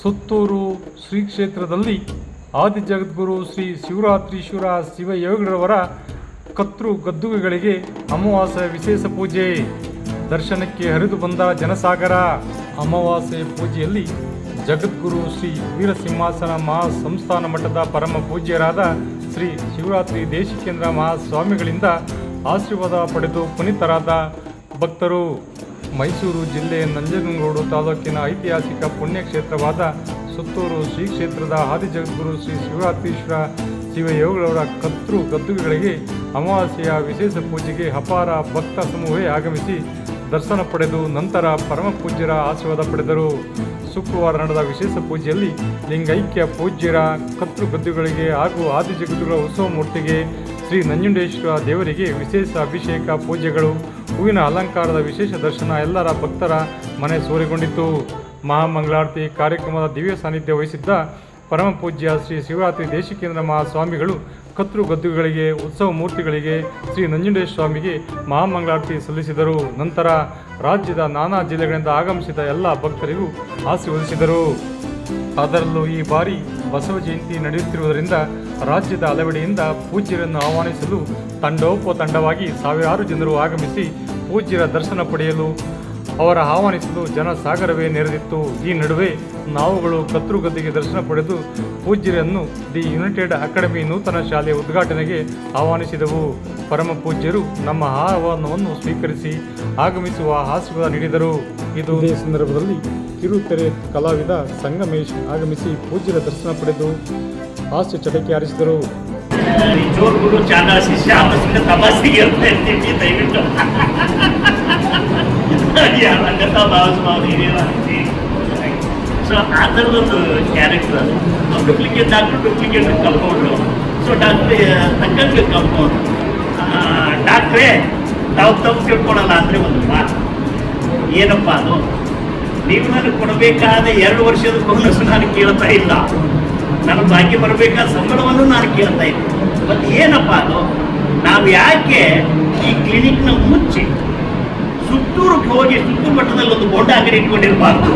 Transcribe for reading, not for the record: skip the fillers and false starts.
ಸುತ್ತೂರು ಶ್ರೀ ಕ್ಷೇತ್ರದಲ್ಲಿ ಆದಿಜಗದ್ಗುರು ಶ್ರೀ ಶಿವರಾತ್ರೀಶ್ವರ ಶಿವಯೋಗಿರವರ ಕರ್ತೃ ಗದ್ದುಗೆಗಳಿಗೆ ಅಮಾವಾಸ್ಯೆ ವಿಶೇಷ ಪೂಜೆ. ದರ್ಶನಕ್ಕೆ ಹರಿದು ಬಂದ ಜನಸಾಗರ. ಅಮಾವಾಸ್ಯೆ ಪೂಜೆಯಲ್ಲಿ ಜಗದ್ಗುರು ಶ್ರೀ ವೀರಸಿಂಹಾಸನ ಮಹಾಸಂಸ್ಥಾನ ಮಠದ ಪರಮ ಪೂಜ್ಯರಾದ ಶ್ರೀ ಶಿವರಾತ್ರಿ ದೇಶಿಕೇಂದ್ರ ಮಹಾಸ್ವಾಮಿಗಳಿಂದ ಆಶೀರ್ವಾದ ಪಡೆದು ಪುನೀತರಾದ ಭಕ್ತರು. ಮೈಸೂರು ಜಿಲ್ಲೆ ನಂಜನಗೂಡು ತಾಲೂಕಿನ ಐತಿಹಾಸಿಕ ಪುಣ್ಯಕ್ಷೇತ್ರವಾದ ಸುತ್ತೂರು ಶ್ರೀ ಕ್ಷೇತ್ರದ ಆದಿಜಗದ್ಗುರು ಶ್ರೀ ಶಿವರಾತ್ರೀಶ್ವರ ಶಿವಯೋಗಿಗಳವರ ಕರ್ತೃ ಗದ್ದುಗೆಗಳಿಗೆ ಅಮಾವಾಸ್ಯೆಯ ವಿಶೇಷ ಪೂಜೆಗೆ ಅಪಾರ ಭಕ್ತ ಸಮೂಹವೇ ಆಗಮಿಸಿ ದರ್ಶನ ಪಡೆದು ನಂತರ ಪರಮ ಪೂಜ್ಯರ ಆಶೀರ್ವಾದ ಪಡೆದರು. ಶುಕ್ರವಾರ ನಡೆದ ವಿಶೇಷ ಪೂಜೆಯಲ್ಲಿ ಲಿಂಗೈಕ್ಯ ಪೂಜ್ಯರ ಕರ್ತೃ ಗದ್ದುಗಳಿಗೆ ಹಾಗೂ ಆದಿಜಗದ್ಗುರುಗಳ ಉತ್ಸವ ಮೂರ್ತಿಗೆ ಶ್ರೀ ನಂಜುಂಡೇಶ್ವರ ದೇವರಿಗೆ ವಿಶೇಷ ಅಭಿಷೇಕ ಪೂಜೆಗಳು, ಹೂವಿನ ಅಲಂಕಾರದ ವಿಶೇಷ ದರ್ಶನ ಎಲ್ಲರ ಭಕ್ತರ ಮನೆ ಸೂರೆಗೊಂಡಿತು. ಮಹಾಮಂಗಳಾರತಿ ಕಾರ್ಯಕ್ರಮದ ದಿವ್ಯ ಸಾನ್ನಿಧ್ಯ ವಹಿಸಿದ್ದ ಪರಮ ಪೂಜ್ಯ ಶ್ರೀ ಶಿವರಾತ್ರಿ ದೇಶಿಕೇಂದ್ರ ಮಹಾಸ್ವಾಮಿಗಳು ಕರ್ತೃ ಗದ್ದುಗೆಗಳಿಗೆ, ಉತ್ಸವ ಮೂರ್ತಿಗಳಿಗೆ, ಶ್ರೀ ನಂಜುಂಡೇಶ್ವರ ಸ್ವಾಮಿಗೆ ಮಹಾಮಂಗಳಾರತಿ ಸಲ್ಲಿಸಿದರು. ನಂತರ ರಾಜ್ಯದ ನಾನಾ ಜಿಲ್ಲೆಗಳಿಂದ ಆಗಮಿಸಿದ ಎಲ್ಲ ಭಕ್ತರಿಗೂ ಆಶೀರ್ವದಿಸಿದರು. ಅದರಲ್ಲೂ ಈ ಬಾರಿ ಬಸವ ಜಯಂತಿ ನಡೆಯುತ್ತಿರುವುದರಿಂದ ರಾಜ್ಯದ ಹಲವೆಡೆಯಿಂದ ಪೂಜ್ಯರನ್ನು ಆಹ್ವಾನಿಸಲು ತಂಡೋಪತಂಡವಾಗಿ ಸಾವಿರಾರು ಜನರು ಆಗಮಿಸಿ ಪೂಜ್ಯರ ದರ್ಶನ ಪಡೆಯಲು ಅವರ ಆಹ್ವಾನಿಸಲು ಜನಸಾಗರವೇ ನೆರೆದಿತ್ತು. ಈ ನಡುವೆ ನಾವುಗಳು ಕರ್ತೃಗದ್ದಿಗೆ ದರ್ಶನ ಪಡೆದು ಪೂಜ್ಯರನ್ನು ದಿ ಯುನೈಟೆಡ್ ಅಕಾಡೆಮಿ ನೂತನ ಶಾಲೆಯ ಉದ್ಘಾಟನೆಗೆ ಆಹ್ವಾನಿಸಿದೆವು. ಪರಮ ಪೂಜ್ಯರು ನಮ್ಮ ಆಹ್ವಾನವನ್ನು ಸ್ವೀಕರಿಸಿ ಆಗಮಿಸುವ ಆಶೀರ್ವಾದ ನೀಡಿದರು. ಇದೇ ಸಂದರ್ಭದಲ್ಲಿ ಕಿರುತೆರೆ ಕಲಾವಿದ ಸಂಗಮೇಶ್ ಆಗಮಿಸಿ ಪೂಜ್ಯರ ದರ್ಶನ ಪಡೆದು ಹಾಸ್ಯ ಚಟಕ್ಕೆ ಹಾರಿಸಿದರು. ಗುರು ಚಾನಲ್ ಶಿಷ್ಯ ತಮಾಸೆಗೆ ದಯವಿಟ್ಟು ಸೊ ಆ ಥರದೊಂದು ಕ್ಯಾರೆಕ್ಟರ್ ಅದು. Duplicate doctor, duplicate compounder. So ತಕ್ಕಂಗೆ ಕಂಪೌಂಡ್ ಡಾಕ್ಟ್ರೇ ತಾವು ತಪ್ಪು ತಿಳ್ಕೊಳಲ್ಲ ಅಂದರೆ ಒಂದು ಮಾತು ಏನಪ್ಪ ಅದು, ನೀವು ನನಗೆ ಕೊಡಬೇಕಾದ 2 ವರ್ಷದ ಬೋನಸ್ ನಾನು ಕೇಳ್ತಾ ಇಲ್ಲ, ನನ್ನ ಬಾಕಿ ಬರಬೇಕಾದ ಸಂಬಳವನ್ನು ನಾನು ಕೇಳ್ತಾ ಇದ್ದೆ. ಮತ್ತು ಏನಪ್ಪ ಅದು, ನಾವು ಯಾಕೆ ಈ ಕ್ಲಿನಿಕ್ನ ಮುಚ್ಚಿ ಸುತ್ತೂರಿಗೆ ಹೋಗಿ ಸುತ್ತೂರು ಮಟ್ಟದಲ್ಲಿ ಒಂದು ಬೋಂಡ ಅಂಗಡಿ ಇಟ್ಕೊಂಡಿರಬಾರ್ದು?